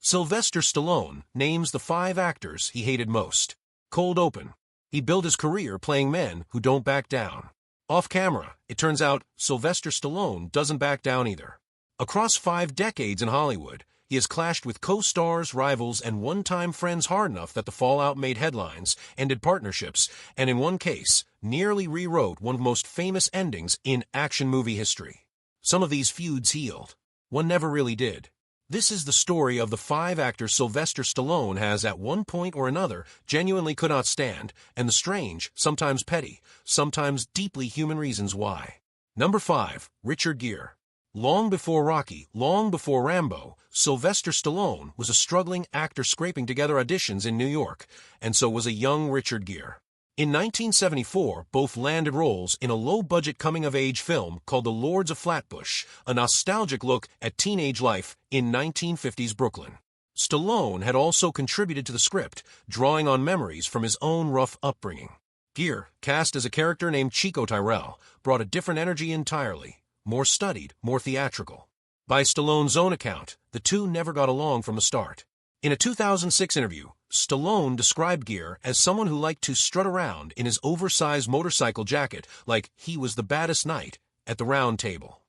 Sylvester Stallone names the 5 actors he hated most. Cold open. He built his career playing men who don't back down. Off camera, it turns out Sylvester Stallone doesn't back down either. Across 5 decades in Hollywood, he has clashed with co-stars, rivals, and one-time friends hard enough that the fallout made headlines, ended partnerships, and in one case, nearly rewrote one of the most famous endings in action movie history. Some of these feuds healed. One never really did. This is the story of the 5 actors Sylvester Stallone has at one point or another genuinely could not stand, and the strange, sometimes petty, sometimes deeply human reasons why. Number 5. Richard Gere. Long before Rocky, long before Rambo, Sylvester Stallone was a struggling actor scraping together auditions in New York, and so was a young Richard Gere. In 1974, both landed roles in a low-budget coming-of-age film called The Lords of Flatbush, a nostalgic look at teenage life in 1950s Brooklyn. Stallone had also contributed to the script, drawing on memories from his own rough upbringing. Gere, cast as a character named Chico Tyrell, brought a different energy entirely. More studied, more theatrical. By Stallone's own account, the two never got along from the start. In a 2006 interview, Stallone described Gere as someone who liked to strut around in his oversized motorcycle jacket like he was the baddest knight at the round table.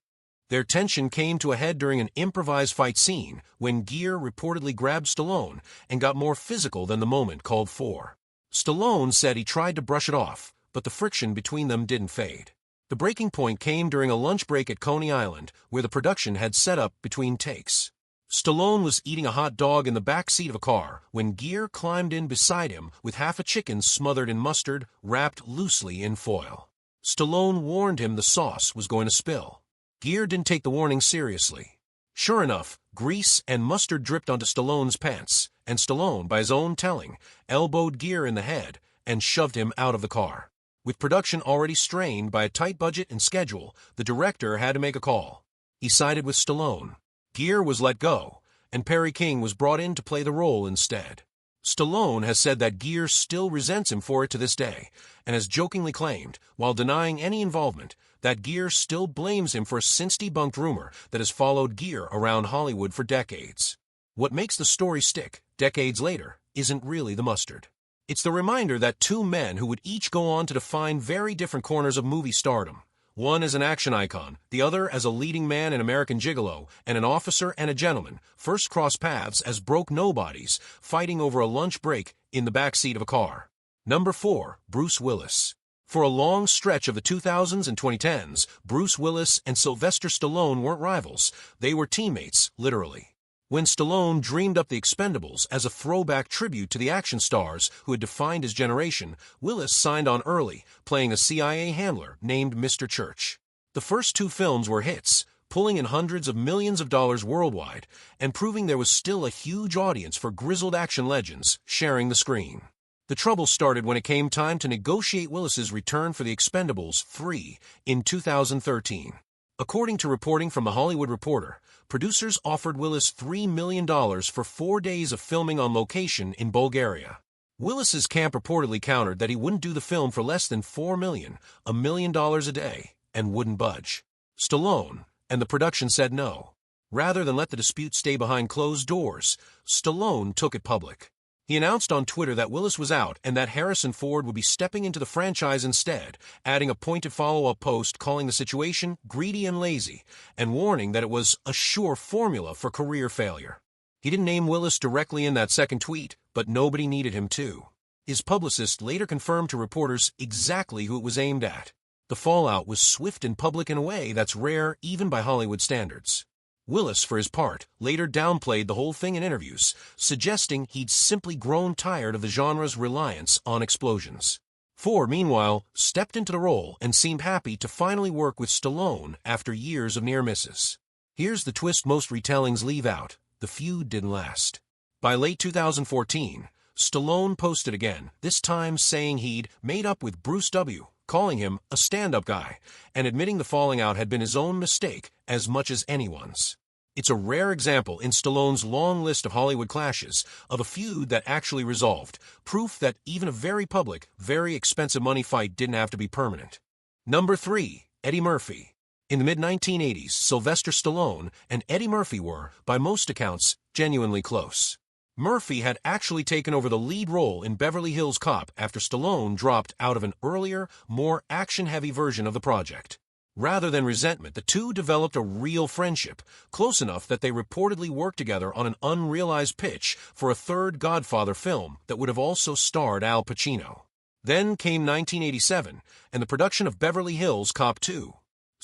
Their tension came to a head during an improvised fight scene when Gere reportedly grabbed Stallone and got more physical than the moment called for. Stallone said he tried to brush it off, but the friction between them didn't fade. The breaking point came during a lunch break at Coney Island, where the production had set up between takes. Stallone was eating a hot dog in the back seat of a car when Gere climbed in beside him with half a chicken smothered in mustard, wrapped loosely in foil. Stallone warned him the sauce was going to spill. Gere didn't take the warning seriously. Sure enough, grease and mustard dripped onto Stallone's pants, and Stallone, by his own telling, elbowed Gere in the head and shoved him out of the car. With production already strained by a tight budget and schedule, the director had to make a call. He sided with Stallone. Gere was let go, and Perry King was brought in to play the role instead. Stallone has said that Gere still resents him for it to this day, and has jokingly claimed, while denying any involvement, that Gere still blames him for a since-debunked rumor that has followed Gere around Hollywood for decades. What makes the story stick, decades later, isn't really the mustard. It's the reminder that 2 men who would each go on to define very different corners of movie stardom, one as an action icon, the other as a leading man in American Gigolo, and an officer and a gentleman, first crossed paths as broke nobodies, fighting over a lunch break in the back seat of a car. Number 4. Bruce Willis. For a long stretch of the 2000s and 2010s, Bruce Willis and Sylvester Stallone weren't rivals, they were teammates, literally. When Stallone dreamed up The Expendables as a throwback tribute to the action stars who had defined his generation, Willis signed on early, playing a CIA handler named Mr. Church. The first 2 films were hits, pulling in hundreds of millions of dollars worldwide, and proving there was still a huge audience for grizzled action legends sharing the screen. The trouble started when it came time to negotiate Willis's return for The Expendables 3 in 2013. According to reporting from The Hollywood Reporter, producers offered Willis $3 million for 4 days of filming on location in Bulgaria. Willis's camp reportedly countered that he wouldn't do the film for less than $4 million, $1 million a day, and wouldn't budge. Stallone and the production said no. Rather than let the dispute stay behind closed doors, Stallone took it public. He announced on Twitter that Willis was out and that Harrison Ford would be stepping into the franchise instead, adding a pointed follow-up post calling the situation greedy and lazy, and warning that it was a sure formula for career failure. He didn't name Willis directly in that second tweet, but nobody needed him to. His publicist later confirmed to reporters exactly who it was aimed at. The fallout was swift and public in a way that's rare even by Hollywood standards. Willis, for his part, later downplayed the whole thing in interviews, suggesting he'd simply grown tired of the genre's reliance on explosions. Ford, meanwhile, stepped into the role and seemed happy to finally work with Stallone after years of near misses. Here's the twist most retellings leave out: the feud didn't last. By late 2014, Stallone posted again, this time saying he'd made up with Bruce W., calling him a stand-up guy, and admitting the falling out had been his own mistake as much as anyone's. It's a rare example in Stallone's long list of Hollywood clashes of a feud that actually resolved, proof that even a very public, very expensive money fight didn't have to be permanent. Number 3. Eddie Murphy. In the mid-1980s, Sylvester Stallone and Eddie Murphy were, by most accounts, genuinely close. Murphy had actually taken over the lead role in Beverly Hills Cop after Stallone dropped out of an earlier, more action-heavy version of the project. Rather than resentment, the two developed a real friendship, close enough that they reportedly worked together on an unrealized pitch for a third Godfather film that would have also starred Al Pacino. Then came 1987, and the production of Beverly Hills Cop 2.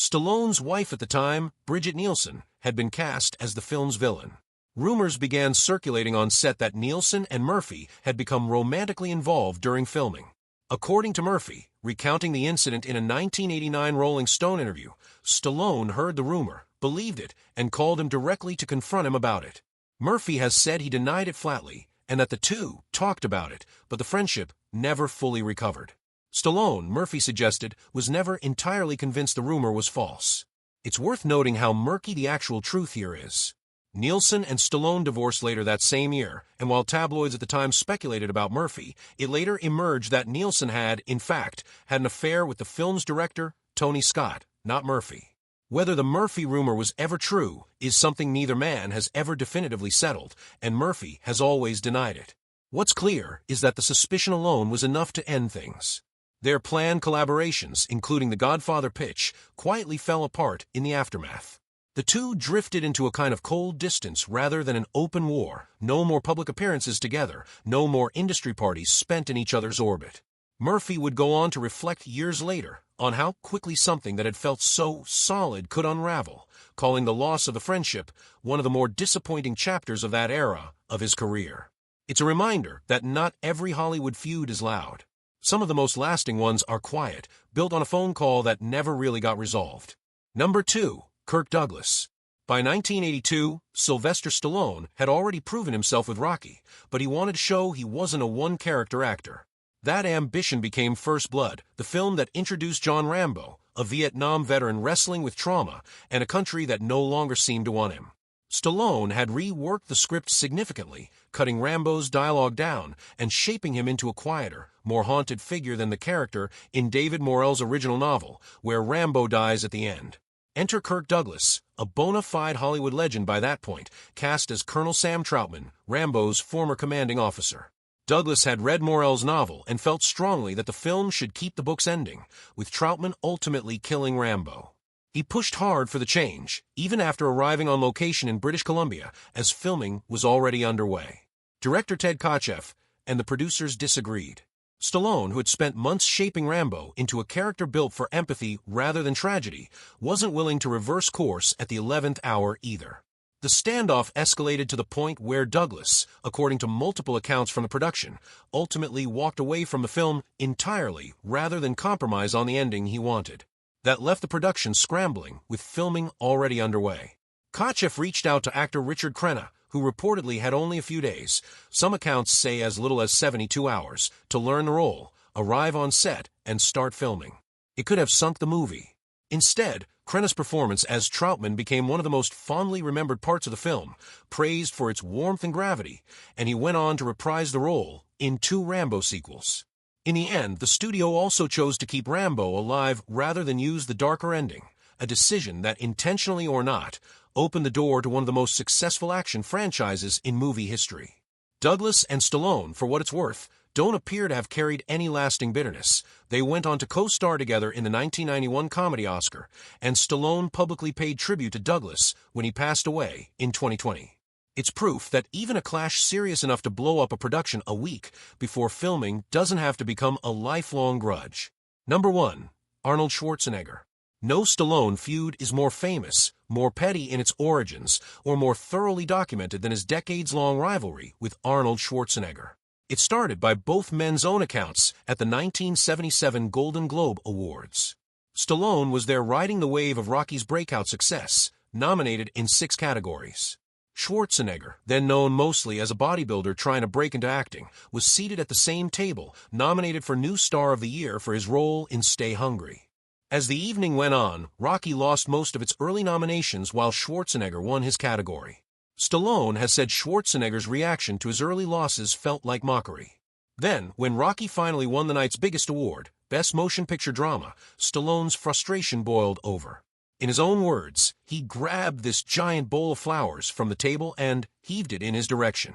Stallone's wife at the time, Bridget Nielsen, had been cast as the film's villain. Rumors began circulating on set that Nielsen and Murphy had become romantically involved during filming. According to Murphy, recounting the incident in a 1989 Rolling Stone interview, Stallone heard the rumor, believed it, and called him directly to confront him about it. Murphy has said he denied it flatly, and that the two talked about it, but the friendship never fully recovered. Stallone, Murphy suggested, was never entirely convinced the rumor was false. It's worth noting how murky the actual truth here is. Nielsen and Stallone divorced later that same year, and while tabloids at the time speculated about Murphy, it later emerged that Nielsen had, in fact, had an affair with the film's director, Tony Scott, not Murphy. Whether the Murphy rumor was ever true is something neither man has ever definitively settled, and Murphy has always denied it. What's clear is that the suspicion alone was enough to end things. Their planned collaborations, including the Godfather pitch, quietly fell apart in the aftermath. The two drifted into a kind of cold distance rather than an open war. No more public appearances together, no more industry parties spent in each other's orbit. Murphy would go on to reflect years later on how quickly something that had felt so solid could unravel, calling the loss of the friendship one of the more disappointing chapters of that era of his career. It's a reminder that not every Hollywood feud is loud. Some of the most lasting ones are quiet, built on a phone call that never really got resolved. Number 2. Kirk Douglas. By 1982, Sylvester Stallone had already proven himself with Rocky, but he wanted to show he wasn't a one-character actor. That ambition became First Blood, the film that introduced John Rambo, a Vietnam veteran wrestling with trauma and a country that no longer seemed to want him. Stallone had reworked the script significantly, cutting Rambo's dialogue down and shaping him into a quieter, more haunted figure than the character in David Morrell's original novel, where Rambo dies at the end. Enter Kirk Douglas, a bona fide Hollywood legend by that point, cast as Colonel Sam Troutman, Rambo's former commanding officer. Douglas had read Morrell's novel and felt strongly that the film should keep the book's ending, with Troutman ultimately killing Rambo. He pushed hard for the change, even after arriving on location in British Columbia, as filming was already underway. Director Ted Kotcheff and the producers disagreed. Stallone, who had spent months shaping Rambo into a character built for empathy rather than tragedy, wasn't willing to reverse course at the 11th hour either. The standoff escalated to the point where Douglas, according to multiple accounts from the production, ultimately walked away from the film entirely rather than compromise on the ending he wanted. That left the production scrambling, with filming already underway. Kotcheff reached out to actor Richard Crenna, who reportedly had only a few days, some accounts say as little as 72 hours, to learn the role, arrive on set, and start filming. It could have sunk the movie. Instead, Crenna's performance as Troutman became one of the most fondly remembered parts of the film, praised for its warmth and gravity, and he went on to reprise the role in 2 Rambo sequels. In the end, the studio also chose to keep Rambo alive rather than use the darker ending, a decision that, intentionally or not, opened the door to one of the most successful action franchises in movie history. Douglas and Stallone, for what it's worth, don't appear to have carried any lasting bitterness. They went on to co-star together in the 1991 comedy Oscar, and Stallone publicly paid tribute to Douglas when he passed away in 2020. It's proof that even a clash serious enough to blow up a production a week before filming doesn't have to become a lifelong grudge. Number 1. Arnold Schwarzenegger. No Stallone feud is more famous, more petty in its origins, or more thoroughly documented than his decades-long rivalry with Arnold Schwarzenegger. It started by both men's own accounts at the 1977 Golden Globe Awards. Stallone was there riding the wave of Rocky's breakout success, nominated in 6 categories. Schwarzenegger, then known mostly as a bodybuilder trying to break into acting, was seated at the same table, nominated for New Star of the Year for his role in Stay Hungry. As the evening went on, Rocky lost most of its early nominations while Schwarzenegger won his category. Stallone has said Schwarzenegger's reaction to his early losses felt like mockery. Then, when Rocky finally won the night's biggest award, Best Motion Picture Drama, Stallone's frustration boiled over. In his own words, he grabbed this giant bowl of flowers from the table and heaved it in his direction.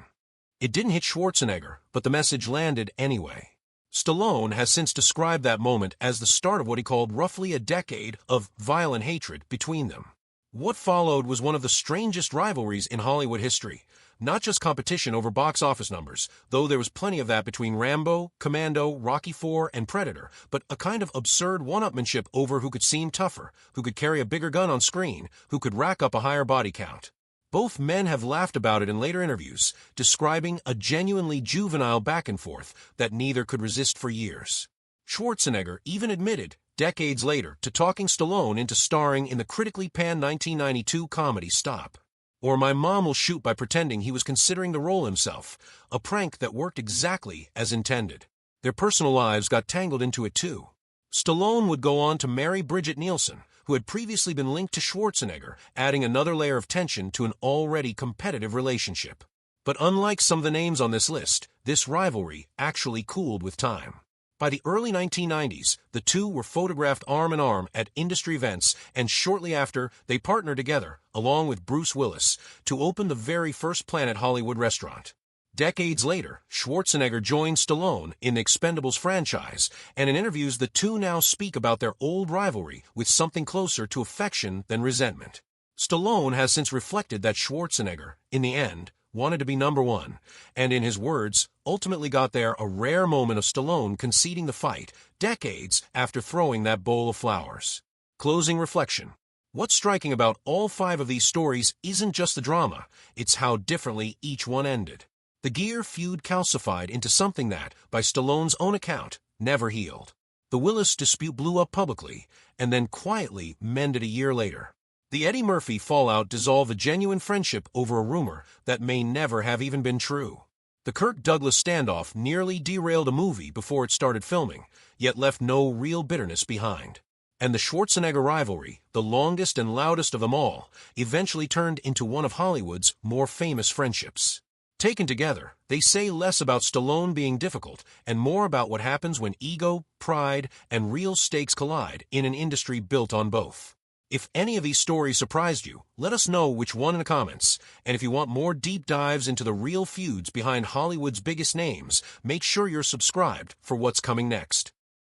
It didn't hit Schwarzenegger, but the message landed anyway. Stallone has since described that moment as the start of what he called roughly a decade of violent hatred between them. What followed was one of the strangest rivalries in Hollywood history. Not just competition over box office numbers, though there was plenty of that between Rambo, Commando, Rocky IV, and Predator, but a kind of absurd one-upmanship over who could seem tougher, who could carry a bigger gun on screen, who could rack up a higher body count. Both men have laughed about it in later interviews, describing a genuinely juvenile back and forth that neither could resist for years. Schwarzenegger even admitted, decades later, to talking Stallone into starring in the critically panned 1992 comedy Stop. Or My Mom Will Shoot by pretending he was considering the role himself, a prank that worked exactly as intended. Their personal lives got tangled into it too. Stallone would go on to marry Bridget Nielsen, who had previously been linked to Schwarzenegger, adding another layer of tension to an already competitive relationship. But unlike some of the names on this list, this rivalry actually cooled with time. By the early 1990s, the two were photographed arm in arm at industry events, and shortly after, they partnered together, along with Bruce Willis, to open the very first Planet Hollywood restaurant. Decades later, Schwarzenegger joined Stallone in the Expendables franchise, and in interviews the two now speak about their old rivalry with something closer to affection than resentment. Stallone has since reflected that Schwarzenegger, in the end, wanted to be number one, and in his words, ultimately got there a rare moment of Stallone conceding the fight, decades after throwing that bowl of flowers. Closing reflection. What's striking about all five of these stories isn't just the drama, it's how differently each one ended. The Gere feud calcified into something that, by Stallone's own account, never healed. The Willis dispute blew up publicly, and then quietly mended a year later. The Eddie Murphy fallout dissolved a genuine friendship over a rumor that may never have even been true. The Kirk Douglas standoff nearly derailed a movie before it started filming, yet left no real bitterness behind. And the Schwarzenegger rivalry, the longest and loudest of them all, eventually turned into one of Hollywood's more famous friendships. Taken together, they say less about Stallone being difficult and more about what happens when ego, pride, and real stakes collide in an industry built on both. If any of these stories surprised you, let us know which one in the comments. And if you want more deep dives into the real feuds behind Hollywood's biggest names, make sure you're subscribed for what's coming next.